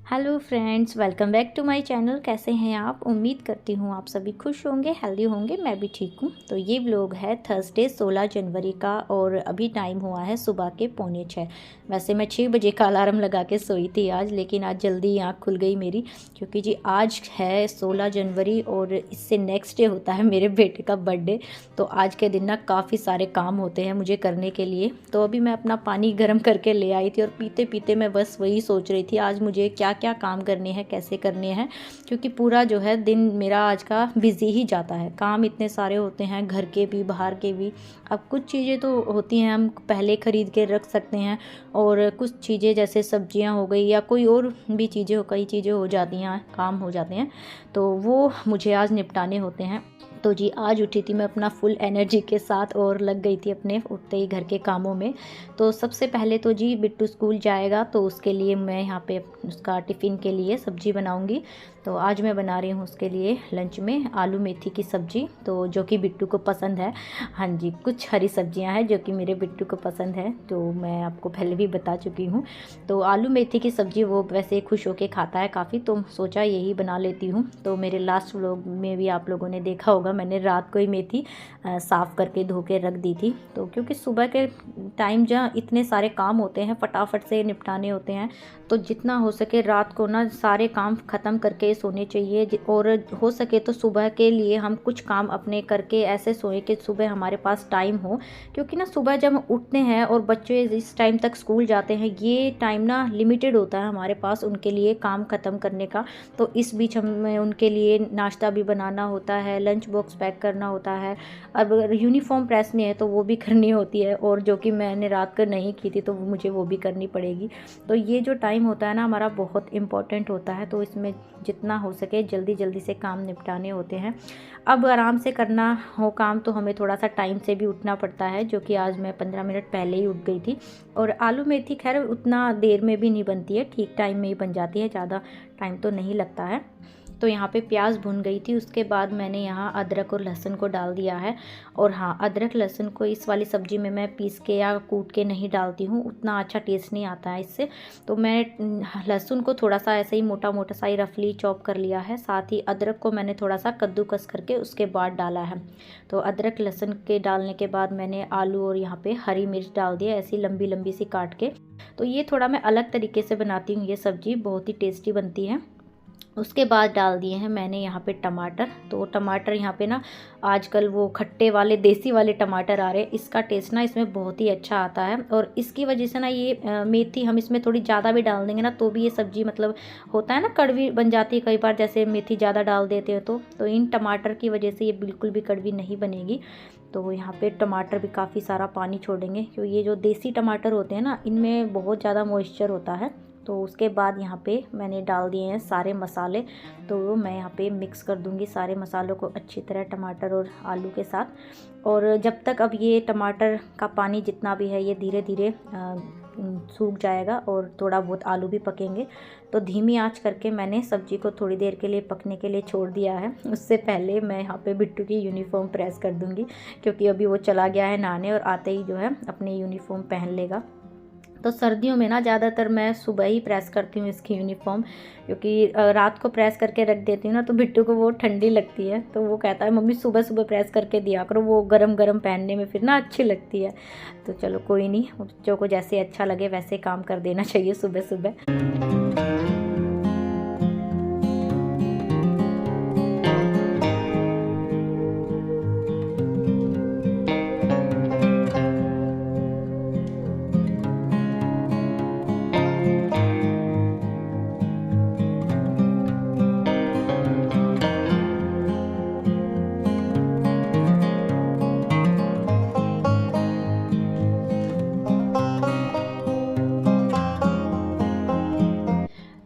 Hello friends, welcome back to my channel. कैसे हैं आप? उम्मीद करती हूँ आप सभी खुश होंगे, हेल्दी होंगे। मैं भी ठीक हूँ। तो ये व्लॉग है थर्सडे 16 जनवरी का और अभी टाइम हुआ है सुबह के 5:45। वैसे मैं 6 बजे का अलार्म लगा के सोई थी आज, लेकिन आज जल्दी आँख खुल गई मेरी, क्योंकि जी आज है 16 जनवरी और इससे नेक्स्ट डे होता है मेरे बेटे का बर्थडे। तो आज के दिन ना काफ़ी सारे काम होते हैं मुझे करने के लिए। तो अभी मैं अपना पानी गर्म करके ले आई थी और पीते पीते मैं बस वही सोच रही थी आज मुझे क्या क्या काम करने हैं, कैसे करने हैं, क्योंकि पूरा जो है दिन मेरा आज का बिजी ही जाता है। काम इतने सारे होते हैं, घर के भी बाहर के भी। अब कुछ चीज़ें तो होती हैं हम पहले ख़रीद के रख सकते हैं, और कुछ चीज़ें जैसे सब्जियां हो गई या कोई और भी चीज़ें कई चीज़ें हो जाती हैं, काम हो जाते हैं, तो वो मुझे आज निपटाने होते हैं। तो जी आज उठी थी मैं अपना फुल एनर्जी के साथ और लग गई थी अपने उठते ही घर के कामों में। तो सबसे पहले तो जी बिट्टू स्कूल जाएगा, तो उसके लिए मैं यहाँ पे उसका टिफ़िन के लिए सब्ज़ी बनाऊँगी। तो आज मैं बना रही हूँ उसके लिए लंच में आलू मेथी की सब्ज़ी, तो जो कि बिट्टू को पसंद है। हाँ जी, कुछ हरी सब्जियाँ हैं जो कि मेरे बिट्टू को पसंद है, तो मैं आपको पहले भी बता चुकी हूँ। तो आलू मेथी की सब्ज़ी वो वैसे खुश होके खाता है काफ़ी, तो सोचा यही बना लेती हूँ। तो मेरे लास्ट व्लॉग में भी आप लोगों ने देखा होगा, मैंने रात को ही मेथी साफ़ करके धो के रख दी थी। तो क्योंकि सुबह के टाइम जहाँ इतने सारे काम होते हैं, फटाफट से निपटाने होते हैं, तो जितना हो सके रात को ना सारे काम ख़त्म करके सोने चाहिए। और हो सके तो सुबह के लिए हम कुछ काम अपने करके ऐसे सोएं कि सुबह हमारे पास टाइम हो, क्योंकि ना सुबह जब हम उठते हैं और बच्चे इस टाइम तक स्कूल जाते हैं, ये टाइम ना लिमिटेड होता है हमारे पास उनके लिए काम ख़त्म करने का। तो इस बीच हमें उनके लिए नाश्ता भी बनाना होता है, लंच बॉक्स पैक करना होता है। अब अगर यूनिफॉर्म प्रेस नहीं है तो वो भी करनी होती है, और जो कि मैंने रात को नहीं की थी तो मुझे वो भी करनी पड़ेगी। तो ये जो टाइम होता है ना हमारा बहुत इम्पॉर्टेंट होता है, तो इसमें जितना हो सके जल्दी जल्दी से काम निपटाने होते हैं। अब आराम से करना हो काम तो हमें थोड़ा सा टाइम से भी उठना पड़ता है, जो कि आज मैं 15 मिनट पहले ही उठ गई थी। और आलू मेथी खैर उतना देर में भी नहीं बनती है, ठीक टाइम में ही बन जाती है, ज़्यादा टाइम तो नहीं लगता है। तो यहाँ पे प्याज भुन गई थी, उसके बाद मैंने यहाँ अदरक और लहसुन को डाल दिया है। और हाँ, अदरक लहसुन को इस वाली सब्ज़ी में मैं पीस के या कूट के नहीं डालती हूँ, उतना अच्छा टेस्ट नहीं आता है इससे। तो मैं लहसुन को थोड़ा सा ऐसे ही मोटा मोटा सा ही रफली चॉप कर लिया है, साथ ही अदरक को मैंने थोड़ा सा कद्दूकस करके उसके बाद डाला है। तो अदरक लहसुन के डालने के बाद मैंने आलू और यहाँ पे हरी मिर्च डाल दिया, ऐसी लंबी लंबी सी काट के। तो ये थोड़ा मैं अलग तरीके से बनाती हूँ, ये सब्ज़ी बहुत ही टेस्टी बनती है। उसके बाद डाल दिए हैं मैंने यहाँ पे टमाटर। तो टमाटर यहाँ पे ना आजकल वो खट्टे वाले देसी वाले टमाटर आ रहे हैं, इसका टेस्ट ना इसमें बहुत ही अच्छा आता है। और इसकी वजह से ना ये मेथी हम इसमें थोड़ी ज़्यादा भी डाल देंगे ना तो भी ये सब्ज़ी मतलब होता है ना कड़वी बन जाती है कई बार, जैसे मेथी ज़्यादा डाल देते हैं तो इन टमाटर की वजह से ये बिल्कुल भी कड़वी नहीं बनेगी। तो यहाँ पे टमाटर भी काफ़ी सारा पानी छोड़ेंगे, क्योंकि ये जो देसी टमाटर होते हैं ना इनमें बहुत ज़्यादा मॉइस्चर होता है। तो उसके बाद यहाँ पे मैंने डाल दिए हैं सारे मसाले। तो मैं यहाँ पे मिक्स कर दूँगी सारे मसालों को अच्छी तरह टमाटर और आलू के साथ। और जब तक अब ये टमाटर का पानी जितना भी है ये धीरे धीरे सूख जाएगा और थोड़ा बहुत आलू भी पकेंगे, तो धीमी आंच करके मैंने सब्ज़ी को थोड़ी देर के लिए पकने के लिए छोड़ दिया है। उससे पहले मैं यहाँ पे बिट्टू की यूनिफॉर्म प्रेस कर दूँगी, क्योंकि अभी वो चला गया है नहाने और आते ही जो है अपनी यूनिफॉर्म पहन लेगा। तो सर्दियों में ना ज़्यादातर मैं सुबह ही प्रेस करती हूँ इसकी यूनिफॉर्म, क्योंकि रात को प्रेस करके रख देती हूँ ना तो बिट्टू को वो ठंडी लगती है, तो वो कहता है मम्मी सुबह सुबह प्रेस करके दिया करो, वो गरम गरम पहनने में फिर ना अच्छी लगती है। तो चलो कोई नहीं, बच्चों को जैसे अच्छा लगे वैसे काम कर देना चाहिए सुबह सुबह।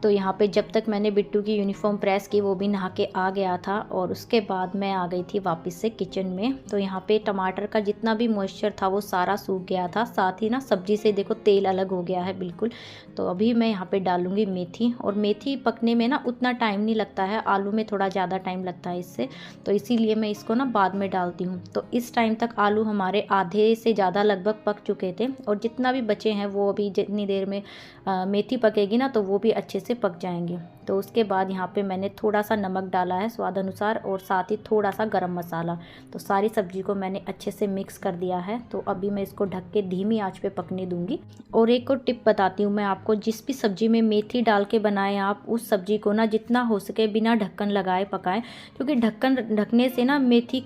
तो यहाँ पे जब तक मैंने बिट्टू की यूनिफॉर्म प्रेस की वो भी नहा के आ गया था, और उसके बाद मैं आ गई थी वापस से किचन में। तो यहाँ पे टमाटर का जितना भी मॉइस्चर था वो सारा सूख गया था, साथ ही ना सब्जी से देखो तेल अलग हो गया है बिल्कुल। तो अभी मैं यहाँ पे डालूँगी मेथी, और मेथी पकने में ना उतना टाइम नहीं लगता है, आलू में थोड़ा ज़्यादा टाइम लगता है इससे, तो इसीलिए मैं इसको ना बाद में डालती हूँ। तो इस टाइम तक आलू हमारे आधे से ज़्यादा लगभग पक चुके थे, और जितना भी बचे हैं वो अभी जितनी देर में मेथी पकेगी ना तो वो भी अच्छे से से पक जाएंगे। तो उसके बाद यहाँ पे मैंने थोड़ा सा नमक डाला है स्वाद अनुसार और साथ ही थोड़ा सा गरम मसाला। तो सारी सब्जी को मैंने अच्छे से मिक्स कर दिया है। तो अभी मैं इसको ढक के धीमी आंच पे पकने दूंगी। और एक और टिप बताती हूँ मैं आपको, जिस भी सब्जी में मेथी डाल के बनाएं आप, उस सब्जी को ना जितना हो सके बिना ढक्कन लगाए पकाएं, क्योंकि ढक्कन ढकने से ना मेथी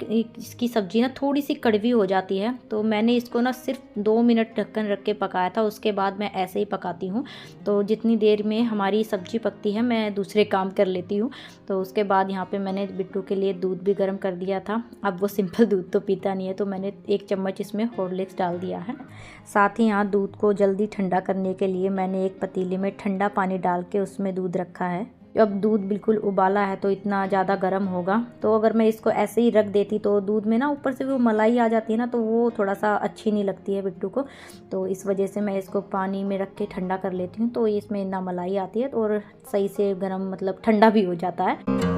की सब्जी ना थोड़ी सी कड़वी हो जाती है। तो मैंने इसको ना सिर्फ 2 मिनट ढक्कन रख के पकाया था, उसके बाद मैं ऐसे ही पकाती हूँ। तो जितनी देर में हमारी सब्जी पकती है मैं दूसरे काम कर लेती हूँ। तो उसके बाद यहाँ पे मैंने बिट्टू के लिए दूध भी गर्म कर दिया था। अब वो सिंपल दूध तो पीता नहीं है, तो मैंने 1 चम्मच इसमें हॉर्लिक्स डाल दिया है। साथ ही यहाँ दूध को जल्दी ठंडा करने के लिए मैंने एक पतीले में ठंडा पानी डाल के उसमें दूध रखा है। अब दूध बिल्कुल उबाला है तो इतना ज़्यादा गर्म होगा। तो अगर मैं इसको ऐसे ही रख देती तो दूध में ना ऊपर से वो मलाई आ जाती है ना, तो वो थोड़ा सा अच्छी नहीं लगती है बिट्टू को। तो इस वजह से मैं इसको पानी में रख के ठंडा कर लेती हूँ, तो इसमें ना मलाई आती है और सही से गर्म मतलब ठंडा भी हो जाता है।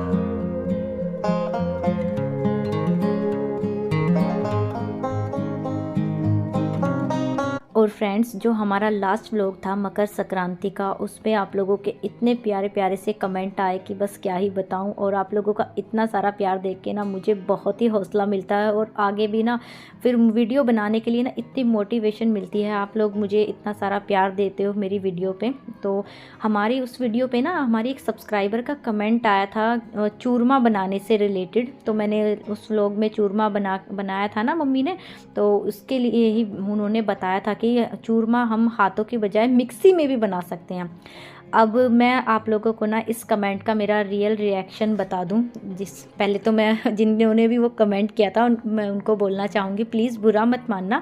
और फ्रेंड्स, जो हमारा लास्ट व्लॉग था मकर संक्रांति का, उस पर आप लोगों के इतने प्यारे प्यारे से कमेंट आए कि बस क्या ही बताऊं। और आप लोगों का इतना सारा प्यार देख के ना मुझे बहुत ही हौसला मिलता है और आगे भी ना फिर वीडियो बनाने के लिए ना इतनी मोटिवेशन मिलती है। आप लोग मुझे इतना सारा प्यार देते हो मेरी वीडियो पे। तो हमारी उस वीडियो पे ना हमारी एक सब्सक्राइबर का कमेंट आया था चूरमा बनाने से रिलेटेड। तो मैंने उस व्लॉग में चूरमा बनाया था ना मम्मी ने, तो उसके लिए ही उन्होंने बताया था कि चूरमा हम हाथों की बजाय मिक्सी में भी बना सकते हैं। अब मैं आप लोगों को ना इस कमेंट का मेरा रियल रिएक्शन बता दूं। पहले तो मैं जिन्होंने भी वो कमेंट किया था मैं उनको बोलना चाहूँगी, प्लीज़ बुरा मत मानना।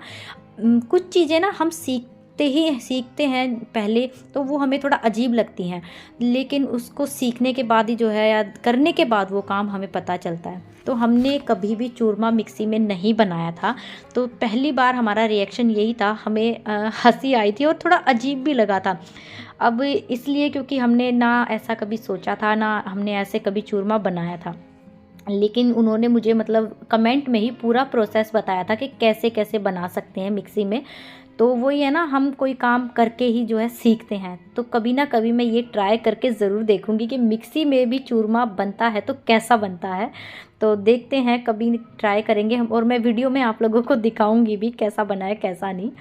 कुछ चीज़ें ना हम सीखते हैं पहले तो वो हमें थोड़ा अजीब लगती हैं, लेकिन उसको सीखने के बाद ही जो है या करने के बाद वो काम हमें पता चलता है। तो हमने कभी भी चूरमा मिक्सी में नहीं बनाया था, तो पहली बार हमारा रिएक्शन यही था। हमें हंसी आई थी और थोड़ा अजीब भी लगा था। अब इसलिए क्योंकि हमने ना ऐसा कभी सोचा था, ना हमने ऐसे कभी चूरमा बनाया था। लेकिन उन्होंने मुझे मतलब कमेंट में ही पूरा प्रोसेस बताया था कि कैसे कैसे बना सकते हैं मिक्सी में। तो वही है ना, हम कोई काम करके ही जो है सीखते हैं। तो कभी ना कभी मैं ये ट्राई करके ज़रूर देखूंगी कि मिक्सी में भी चूरमा बनता है तो कैसा बनता है। तो देखते हैं, कभी ट्राई करेंगे हम, और मैं वीडियो में आप लोगों को दिखाऊंगी भी कैसा बना है कैसा नहीं।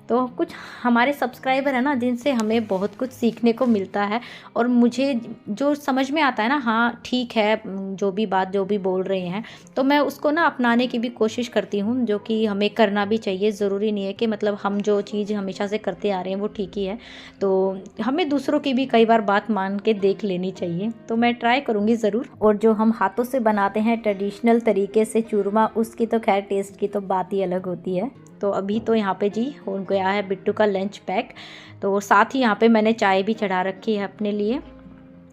तो कुछ हमारे सब्सक्राइबर है ना जिनसे हमें बहुत कुछ सीखने को मिलता है, और मुझे जो समझ में आता है ना, हाँ ठीक है जो भी बात जो भी बोल रहे हैं, तो मैं उसको ना अपनाने की भी कोशिश करती हूँ, जो कि हमें करना भी चाहिए। ज़रूरी नहीं है कि मतलब हम जो चीज़ हमेशा से करते आ रहे हैं वो ठीक ही है। तो हमें दूसरों की भी कई बार बात मान के देख लेनी चाहिए। तो मैं ट्राई करूँगी ज़रूर। और जो हम हाथों से बनाते हैं ट्रेडिशनल तरीके से चूरमा, उसकी तो खैर टेस्ट की तो बात ही अलग होती है। तो अभी तो यहाँ पे जी हो गया है बिट्टू का लंच पैक। तो साथ ही यहाँ पे मैंने चाय भी चढ़ा रखी है अपने लिए।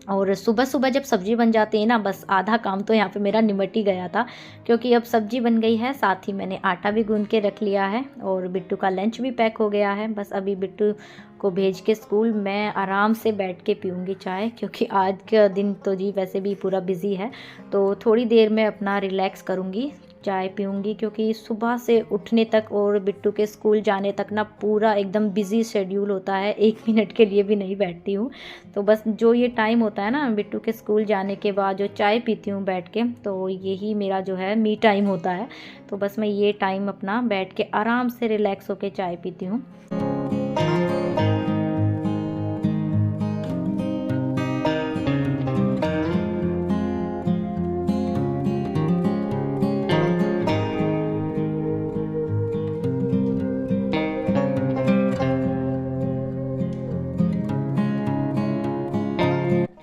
और सुबह सुबह जब सब्ज़ी बन जाती है ना, बस आधा काम तो यहाँ पे मेरा निमट ही गया था, क्योंकि अब सब्ज़ी बन गई है, साथ ही मैंने आटा भी गूंद के रख लिया है और बिट्टू का लंच भी पैक हो गया है। बस अभी बिट्टू को भेज के स्कूल मैं आराम से बैठ के पीऊँगी चाय, क्योंकि आज का दिन तो जी वैसे भी पूरा बिज़ी है। तो थोड़ी देर में अपना रिलैक्स करूँगी, चाय पीऊँगी, क्योंकि सुबह से उठने तक और बिट्टू के स्कूल जाने तक ना पूरा एकदम बिज़ी शेड्यूल होता है। 1 मिनट के लिए भी नहीं बैठती हूँ। तो बस जो ये टाइम होता है ना बिट्टू के स्कूल जाने के बाद जो चाय पीती हूँ बैठ के, तो यही मेरा जो है मी टाइम होता है। तो बस मैं ये टाइम अपना बैठ के आराम से रिलैक्स होके चाय पीती हूँ।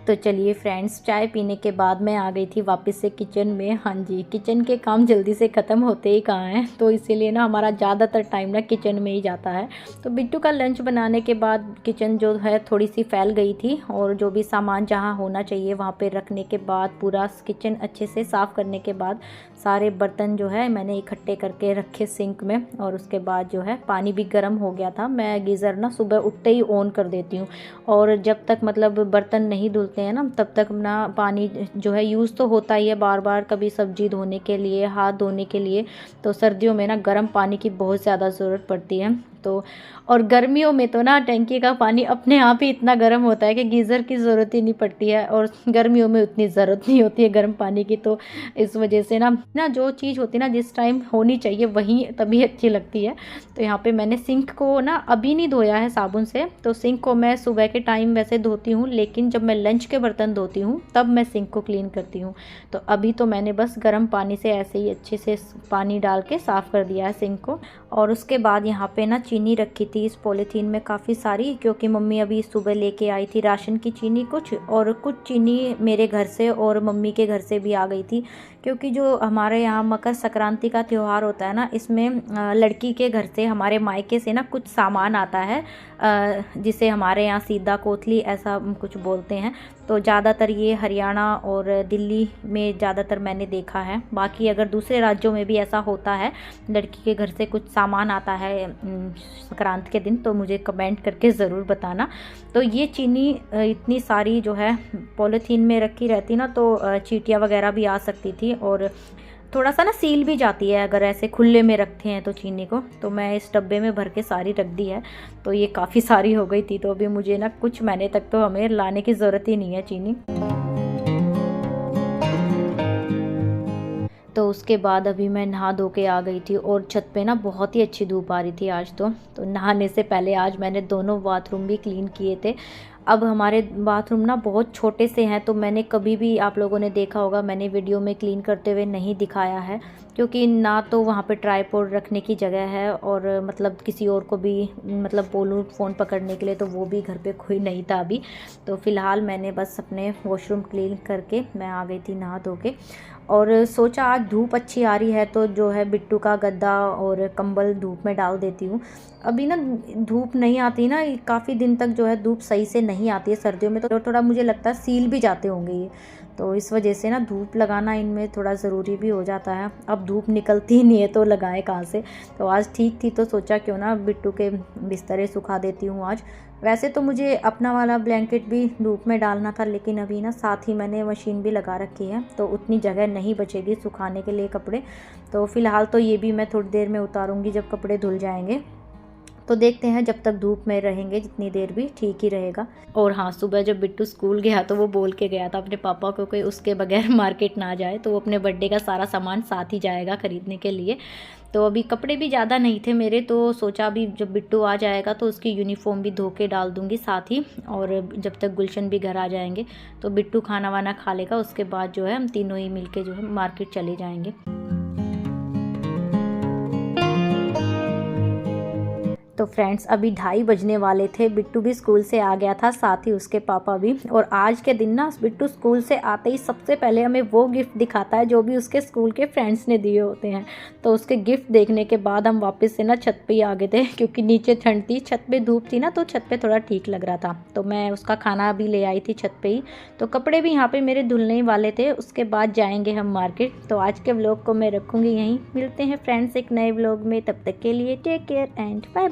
तो चलिए फ्रेंड्स, चाय पीने के बाद मैं आ गई थी वापस से किचन में। हाँ जी, किचन के काम जल्दी से ख़त्म होते ही कहाँ हैं, तो इसीलिए ना हमारा ज़्यादातर टाइम ना किचन में ही जाता है। तो बिट्टू का लंच बनाने के बाद किचन जो है थोड़ी सी फैल गई थी, और जो भी सामान जहाँ होना चाहिए वहाँ पे रखने के बाद पूरा किचन अच्छे से साफ़ करने के बाद सारे बर्तन जो है मैंने इकट्ठे करके रखे सिंक में। और उसके बाद जो है पानी भी गर्म हो गया था। मैं गीज़र ना सुबह उठते ही ऑन कर देती हूँ, और जब तक मतलब बर्तन नहीं धुलते हैं ना तब तक ना पानी जो है यूज़ तो होता ही है बार बार, कभी सब्जी धोने के लिए, हाथ धोने के लिए। तो सर्दियों में ना गर्म पानी की बहुत ज़्यादा ज़रूरत पड़ती है। तो और गर्मियों में तो ना टंकी का पानी अपने आप ही इतना गर्म होता है कि गीज़र की ज़रूरत ही नहीं पड़ती है, और गर्मियों में उतनी ज़रूरत नहीं होती है गर्म पानी की। तो इस वजह से ना जो चीज़ होती है ना जिस टाइम होनी चाहिए वहीं तभी अच्छी लगती है। तो यहाँ पे मैंने सिंक को ना अभी नहीं धोया है साबुन से, तो सिंक को मैं सुबह के टाइम वैसे धोती हूँ, लेकिन जब मैं लंच के बर्तन धोती हूँ तब मैं सिंक को क्लीन करती हूँ। तो अभी तो मैंने बस गर्म पानी से ऐसे ही अच्छे से पानी डाल के साफ़ कर दिया है सिंक को। और उसके बाद यहाँ पे ना चीनी रखी थी इस पॉलीथीन में काफ़ी सारी, क्योंकि मम्मी अभी सुबह लेके आई थी राशन की चीनी कुछ, और कुछ चीनी मेरे घर से और मम्मी के घर से भी आ गई थी। क्योंकि जो हमारे यहाँ मकर संक्रांति का त्यौहार होता है ना, इसमें लड़की के घर से हमारे मायके से ना कुछ सामान आता है, जिसे हमारे यहाँ सीधा कोतली ऐसा कुछ बोलते हैं। तो ज़्यादातर ये हरियाणा और दिल्ली में ज़्यादातर मैंने देखा है, बाकी अगर दूसरे राज्यों में भी ऐसा होता है लड़की के घर से कुछ सामान आता है संक्रांत के दिन, तो मुझे कमेंट करके ज़रूर बताना। तो ये चीनी इतनी सारी जो है पॉलीथीन में रखी रहती ना, तो चींटियाँ वगैरह भी आ सकती थी, और थोड़ा सा ना सील भी जाती है अगर ऐसे खुले में रखते हैं तो चीनी को। तो मैं इस डब्बे में भर के सारी रख दी है, तो ये काफ़ी सारी हो गई थी। तो अभी मुझे ना कुछ महीने तक तो हमें लाने की ज़रूरत ही नहीं है चीनी। तो उसके बाद अभी मैं नहा धो के आ गई थी, और छत पे ना बहुत ही अच्छी धूप आ रही थी आज तो नहाने से पहले आज मैंने दोनों बाथरूम भी क्लीन किए थे। अब हमारे बाथरूम ना बहुत छोटे से हैं, तो मैंने कभी भी, आप लोगों ने देखा होगा, मैंने वीडियो में क्लीन करते हुए नहीं दिखाया है, क्योंकि ना तो वहाँ पे ट्राइपॉड रखने की जगह है, और मतलब किसी और को भी मतलब बोलूँ फ़ोन पकड़ने के लिए, तो वो भी घर पे कोई नहीं था अभी। तो फ़िलहाल मैंने बस अपने वॉशरूम क्लीन करके मैं आ गई थी नहा धो के, और सोचा आज धूप अच्छी आ रही है तो जो है बिट्टू का गद्दा और कंबल धूप में डाल देती हूँ। अभी ना धूप नहीं आती ना, काफ़ी दिन तक जो है धूप सही से नहीं आती है सर्दियों में, तो थोड़ा मुझे लगता है सील भी जाते होंगे ये, तो इस वजह से ना धूप लगाना इनमें थोड़ा ज़रूरी भी हो जाता है। अब धूप निकलती ही नहीं है तो लगाए कहाँ से। तो आज ठीक थी तो सोचा क्यों ना बिट्टू के बिस्तरे सुखा देती हूँ आज। वैसे तो मुझे अपना वाला ब्लैंकेट भी धूप में डालना था, लेकिन अभी ना साथ ही मैंने मशीन भी लगा रखी है, तो उतनी जगह नहीं बचेगी सुखाने के लिए कपड़े। तो फ़िलहाल तो ये भी मैं थोड़ी देर में उतारूँगी जब कपड़े धुल जाएंगे। तो देखते हैं, जब तक धूप में रहेंगे जितनी देर भी ठीक ही रहेगा। और हाँ, सुबह जब बिट्टू स्कूल गया तो वो बोल के गया था अपने पापा को कि उसके बगैर मार्केट ना जाए, तो वो अपने बर्थडे का सारा सामान साथ ही जाएगा ख़रीदने के लिए। तो अभी कपड़े भी ज़्यादा नहीं थे मेरे, तो सोचा अभी जब बिट्टू आ जाएगा तो उसकी यूनिफॉर्म भी धो के डाल दूँगी साथ ही, और जब तक गुलशन भी घर आ जाएंगे तो बिट्टू खाना वाना खा लेगा, उसके बाद जो है हम तीनों ही मिल के जो है मार्केट चले जाएंगे। तो फ्रेंड्स अभी 2:30 बजने वाले थे, बिट्टू भी स्कूल से आ गया था, साथ ही उसके पापा भी। और आज के दिन ना बिट्टू स्कूल से आते ही सबसे पहले हमें वो गिफ्ट दिखाता है जो भी उसके स्कूल के फ्रेंड्स ने दिए होते हैं। तो उसके गिफ्ट देखने के बाद हम वापस से ना छत पे ही आ गए थे, क्योंकि नीचे ठंड थी, छत पे धूप थी ना, तो छत पे थोड़ा ठीक लग रहा था। तो मैं उसका खाना भी ले आई थी छत पे ही, तो कपड़े भी यहाँ पे मेरे धुलने ही वाले थे, उसके बाद जाएंगे हम मार्केट। तो आज के व्लॉग को मैं रखूँगी यहीं, मिलते हैं फ्रेंड्स एक नए व्लॉग में, तब तक के लिए take care and bye bye.